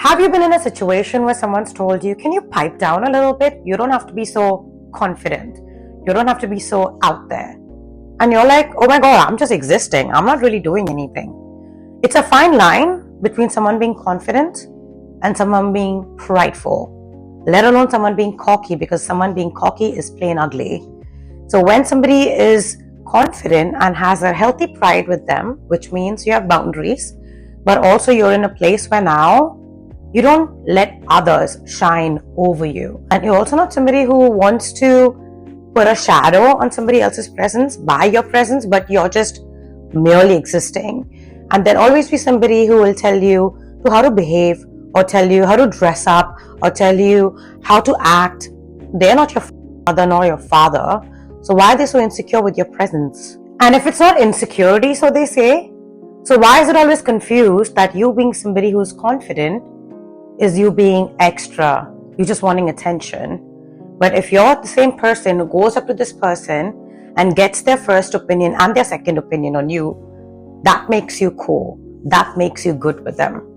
Have you been in a situation where someone's told you, can you pipe down a little bit? You don't have to be so confident. You don't have to be so out there. And you're like, oh my God, I'm just existing. I'm not really doing anything. It's a fine line between someone being confident and someone being prideful, let alone someone being cocky, because someone being cocky is plain ugly. So when somebody is confident and has a healthy pride with them, which means you have boundaries, but also you're in a place where now you don't let others shine over you. And you're also not somebody who wants to put a shadow on somebody else's presence by your presence, but you're just merely existing. And there'll always be somebody who will tell you how to behave, or tell you how to dress up, or tell you how to act. They're not your mother nor your father. So why are they so insecure with your presence? And if it's not insecurity, so they say, so why is it always confused that you being somebody who's confident is you being extra, you just wanting attention? But if you're the same person who goes up to this person and gets their first opinion and their second opinion on you, that makes you cool. That makes you good with them.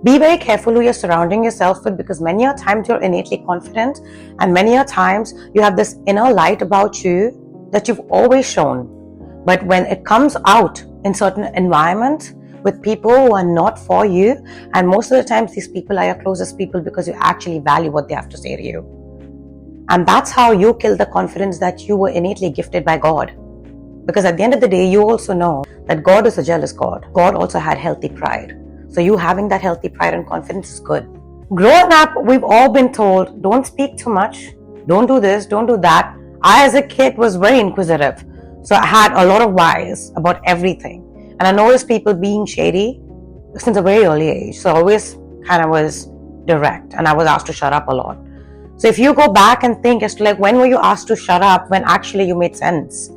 Be very careful who you're surrounding yourself with, because many a times you're innately confident and many a times you have this inner light about you that you've always shown. But when it comes out in certain environments with people who are not for you, and most of the times these people are your closest people because you actually value what they have to say to you. And that's how you kill the confidence that you were innately gifted by God. Because at the end of the day, you also know that God is a jealous God. God also had healthy pride. So you having that healthy pride and confidence is good. Growing up, we've all been told, don't speak too much, don't do this, don't do that. I, as a kid, was very inquisitive. So I had a lot of whys about everything. And I noticed people being shady since a very early age. So I always kind of was direct, and I was asked to shut up a lot. So if you go back and think as to like, when were you asked to shut up when actually you made sense?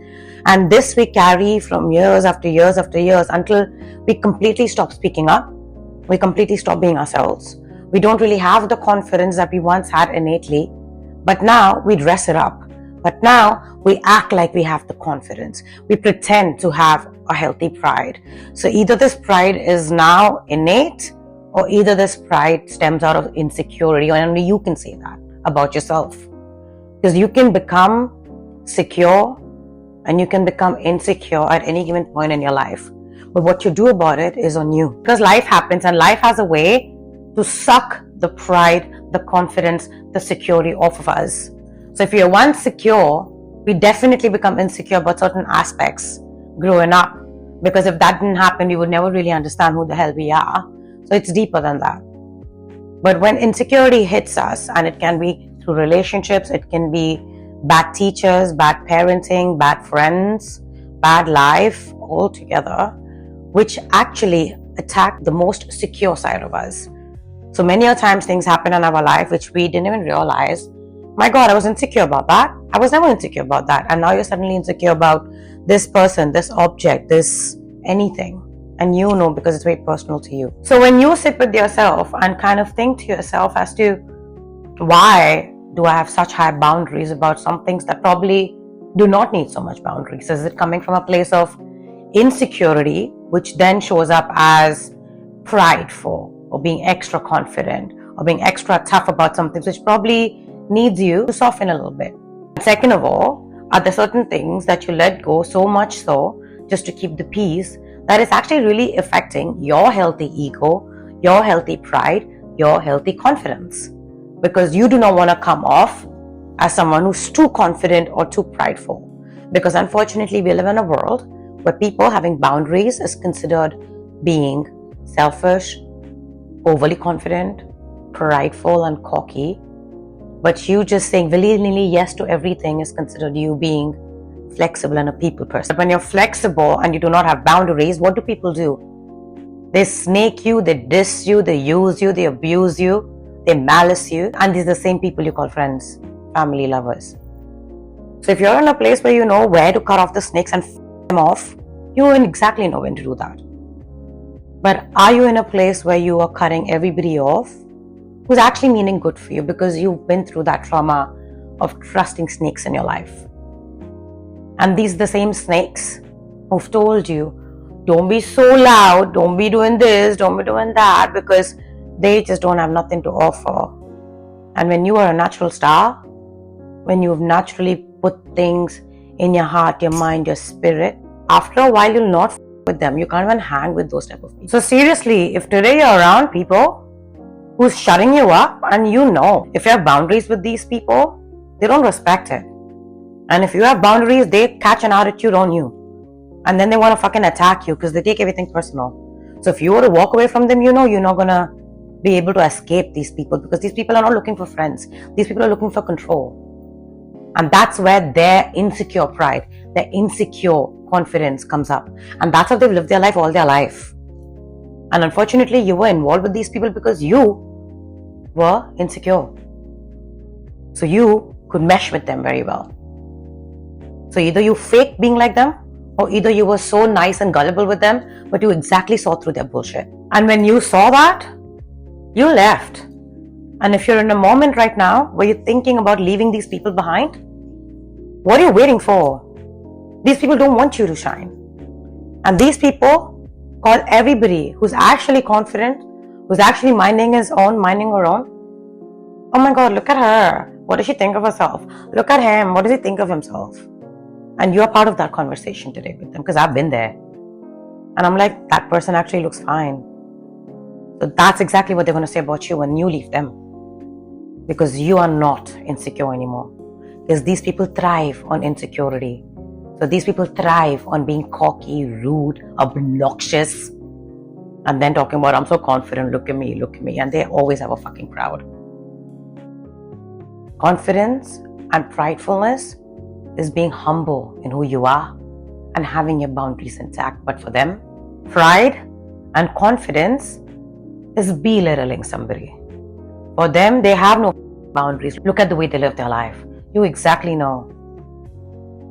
And this we carry from years after years after years until we completely stop speaking up. We completely stop being ourselves. We don't really have the confidence that we once had innately, but now we dress it up. But now we act like we have the confidence. We pretend to have a healthy pride. So either this pride is now innate, or either this pride stems out of insecurity, or only you can say that about yourself. Because you can become secure and you can become insecure at any given point in your life. But what you do about it is on you. Because life happens, and life has a way to suck the pride, the confidence, the security off of us. So if you're once secure, we definitely become insecure about certain aspects growing up. Because if that didn't happen, we would never really understand who the hell we are. So it's deeper than that. But when insecurity hits us, and it can be through relationships, it can be bad teachers, bad parenting, bad friends, bad life altogether, which actually attack the most secure side of us. So many a times things happen in our life which we didn't even realize. My God, I was insecure about that. I was never insecure about that. And now you're suddenly insecure about this person, this object, this anything. And you know, because it's very personal to you. So when you sit with yourself and kind of think to yourself as to, why do I have such high boundaries about some things that probably do not need so much boundaries? Is it coming from a place of insecurity, which then shows up as prideful, or being extra confident, or being extra tough about some things, which probably needs you to soften a little bit? Second of all, are there certain things that you let go so much so just to keep the peace, that is actually really affecting your healthy ego, your healthy pride, your healthy confidence? Because you do not want to come off as someone who's too confident or too prideful. Because unfortunately, we live in a world where people having boundaries is considered being selfish, overly confident, prideful, and cocky. But you just saying willy-nilly yes to everything is considered you being flexible and a people person. But when you're flexible and you do not have boundaries, what do people do? They snake you, they diss you, they use you, they abuse you, they malice you. And these are the same people you call friends, family, lovers. So if you're in a place where you know where to cut off the snakes and them off, you will exactly know when to do that. But are you in a place where you are cutting everybody off who's actually meaning good for you, because you've been through that trauma of trusting snakes in your life? And these are the same snakes who've told you, don't be so loud, don't be doing this, don't be doing that, because they just don't have nothing to offer. And when you are a natural star, when you've naturally put things in your heart, your mind, your spirit, after a while you'll not with them. You can't even hang with those type of people. So seriously, if today you're around people who's shutting you up, and you know, if you have boundaries with these people, they don't respect it. And if you have boundaries, they catch an attitude on you. And then they want to fucking attack you because they take everything personal. So if you were to walk away from them, you know you're not going to be able to escape these people, because these people are not looking for friends. These people are looking for control. And that's where their insecure pride, their insecure confidence comes up. And that's how they've lived their life all their life. And unfortunately, you were involved with these people because you were insecure. So you could mesh with them very well. So either you faked being like them, or either you were so nice and gullible with them, but you exactly saw through their bullshit. And when you saw that, you left. And if you're in a moment right now where you're thinking about leaving these people behind, what are you waiting for? These people don't want you to shine. And these people call everybody who's actually confident, who's actually minding his own, minding her own. Oh my God, look at her. What does she think of herself? Look at him. What does he think of himself? And you're part of that conversation today with them, because I've been there. And I'm like, that person actually looks fine. So that's exactly what they're going to say about you when you leave them. Because you are not insecure anymore. Because these people thrive on insecurity. So these people thrive on being cocky, rude, obnoxious, and then talking about, I'm so confident, look at me. And they always have a fucking crowd. Confidence and pridefulness is being humble in who you are and having your boundaries intact. But for them, pride and confidence is belittling somebody. For them, they have no boundaries. Look at the way they live their life. You exactly know.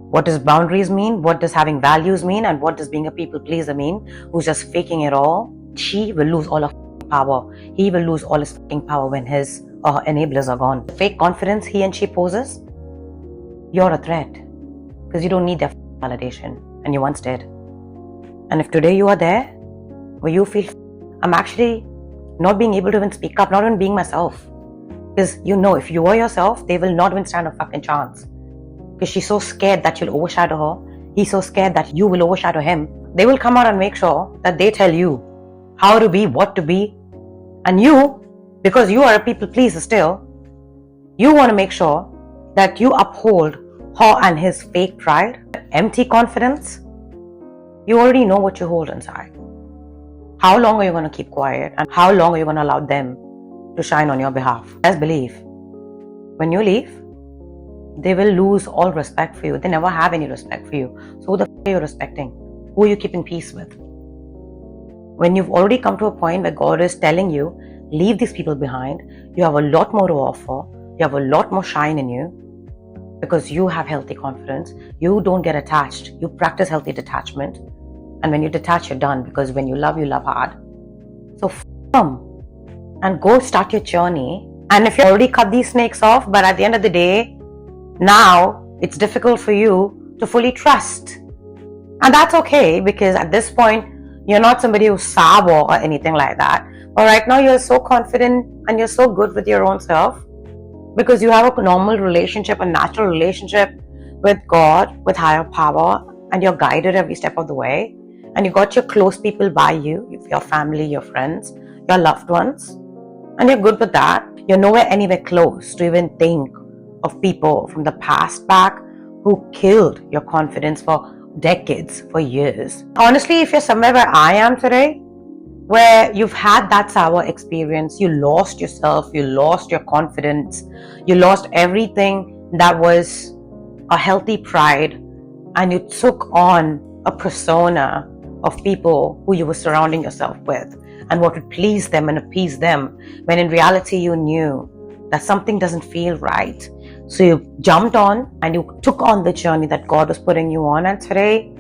What does boundaries mean? What does having values mean? And what does being a people pleaser mean? Who's just faking it all? She will lose all of power. He will lose all his fucking power when his enablers are gone. The fake confidence he and she poses, you're a threat. Because you don't need their validation. And you once did. And if today you are there, where you feel, I'm actually not being able to even speak up, not even being myself. Because you know, if you are yourself, they will not even stand a fucking chance. Because she's so scared that you'll overshadow her. He's so scared that you will overshadow him. They will come out and make sure that they tell you how to be, what to be. And you, because you are a people pleaser still, you want to make sure that you uphold her and his fake pride, empty confidence. You already know what you hold inside. How long are you going to keep quiet? And how long are you going to allow them to shine on your behalf? Best believe, when you leave, they will lose all respect for you. They never have any respect for you. So who the f*** are you respecting? Who are you keeping peace with? When you've already come to a point where God is telling you, leave these people behind, you have a lot more to offer, you have a lot more shine in you, because you have healthy confidence, you don't get attached, you practice healthy detachment. And when you detach, you're done, because when you love hard. So f*** them and go start your journey. And if you already cut these snakes off, but at the end of the day, now it's difficult for you to fully trust. And that's okay, because at this point, you're not somebody who's sour or anything like that. But right now, you're so confident and you're so good with your own self, because you have a normal relationship, a natural relationship with God, with higher power, and you're guided every step of the way. And you got your close people by you, your family, your friends, your loved ones, and you're good with that. You're nowhere anywhere close to even think of people from the past back who killed your confidence for decades, for years. Honestly, if you're somewhere where I am today, where you've had that sour experience, you lost yourself, you lost your confidence, you lost everything that was a healthy pride, and you took on a persona of people who you were surrounding yourself with and what would please them and appease them, when in reality you knew that something doesn't feel right. So you jumped on and you took on the journey that God was putting you on, and today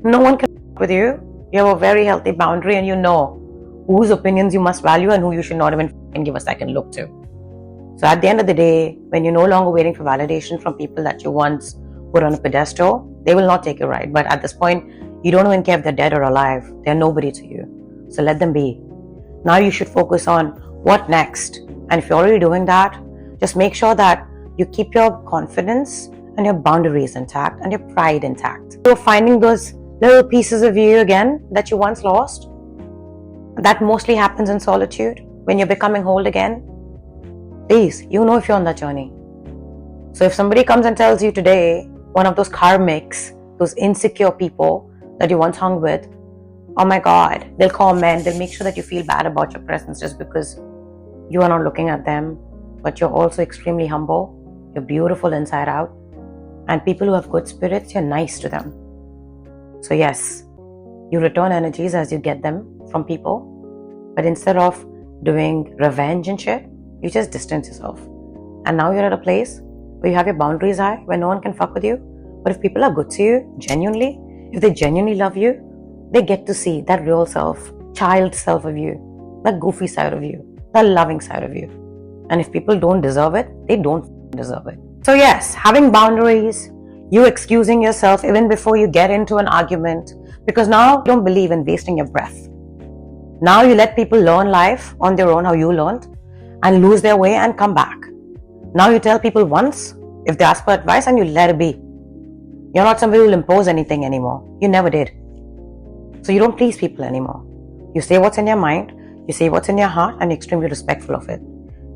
no one can with you. You have a very healthy boundary, and you know whose opinions you must value and who you should not even give a second look to. So at the end of the day, when you're no longer waiting for validation from people that you once put on a pedestal, they will not take it right. But at this point, you don't even care if they're dead or alive. They're nobody to you. So let them be. Now you should focus on what next. And if you're already doing that, just make sure that you keep your confidence and your boundaries intact and your pride intact. You're finding those little pieces of you again that you once lost. That mostly happens in solitude when you're becoming whole again. Please, you know if you're on that journey. So if somebody comes and tells you today, one of those karmics, those insecure people that you once hung with, oh my God, they'll comment, they'll make sure that you feel bad about your presence just because you are not looking at them, but you're also extremely humble, you're beautiful inside out, and people who have good spirits, you're nice to them. So yes, you return energies as you get them from people, but instead of doing revenge and shit, you just distance yourself. And now you're at a place where you have your boundaries high, where no one can fuck with you. But if people are good to you, genuinely, if they genuinely love you, they get to see that real self, child self of you, that goofy side of you, that loving side of you. And if people don't deserve it, they don't deserve it. So yes, having boundaries, you excusing yourself even before you get into an argument, because now you don't believe in wasting your breath. Now you let people learn life on their own, how you learned, and lose their way and come back. Now you tell people once, if they ask for advice, and you let it be. You're not somebody who will impose anything anymore. You never did. So you don't please people anymore. You say what's in your mind, you say what's in your heart, and you're extremely respectful of it.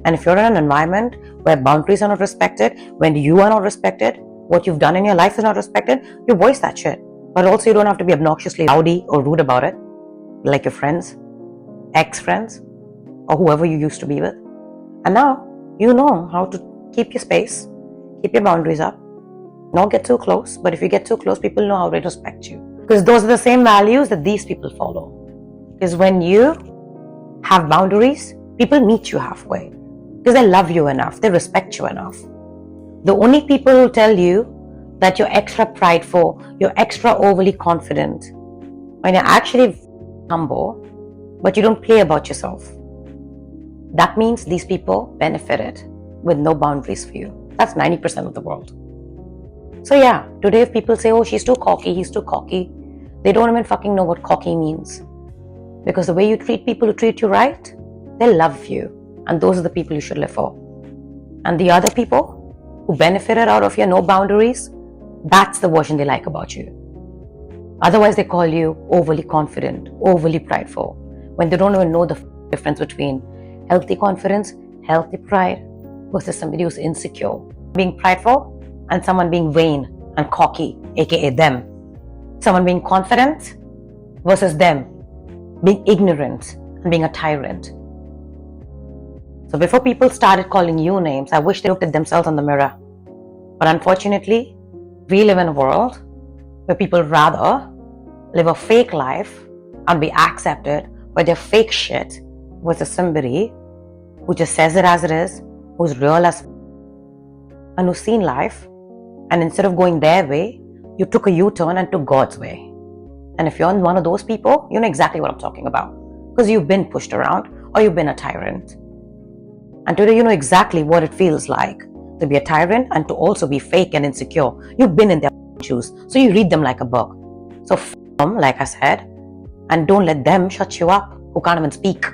And if you're in an environment where boundaries are not respected, when you are not respected, what you've done in your life is not respected, you voice that shit. But also you don't have to be obnoxiously rowdy or rude about it, like your friends, ex-friends, or whoever you used to be with. And now you know how to keep your space, keep your boundaries up, not get too close. But if you get too close, people know how to respect you. Because those are the same values that these people follow. Because when you have boundaries, people meet you halfway. Because they love you enough, they respect you enough. The only people who tell you that you're extra prideful, you're extra overly confident, when you're actually humble, but you don't play about yourself, that means these people benefited with no boundaries for you. That's 90% of the world. So yeah, today if people say, oh, she's too cocky, he's too cocky, they don't even fucking know what cocky means. Because the way you treat people who treat you right, they love you. And those are the people you should live for. And the other people who benefited out of your no boundaries, that's the version they like about you. Otherwise, they call you overly confident, overly prideful, when they don't even know the difference between healthy confidence, healthy pride, versus somebody who's insecure. Being prideful and someone being vain and cocky, aka them. Someone being confident versus them being ignorant and being a tyrant. So before people started calling you names, I wish they looked at themselves in the mirror. But unfortunately, we live in a world where people rather live a fake life and be accepted by their fake shit versus somebody who just says it as it is, who's real as and who's seen life, and instead of going their way, you took a U-turn and took God's way. And if you're one of those people, you know exactly what I'm talking about, because you've been pushed around or you've been a tyrant. And today you know exactly what it feels like to be a tyrant and to also be fake and insecure. You've been in their shoes, so you read them like a book. So them, like I said, and don't let them shut you up who can't even speak.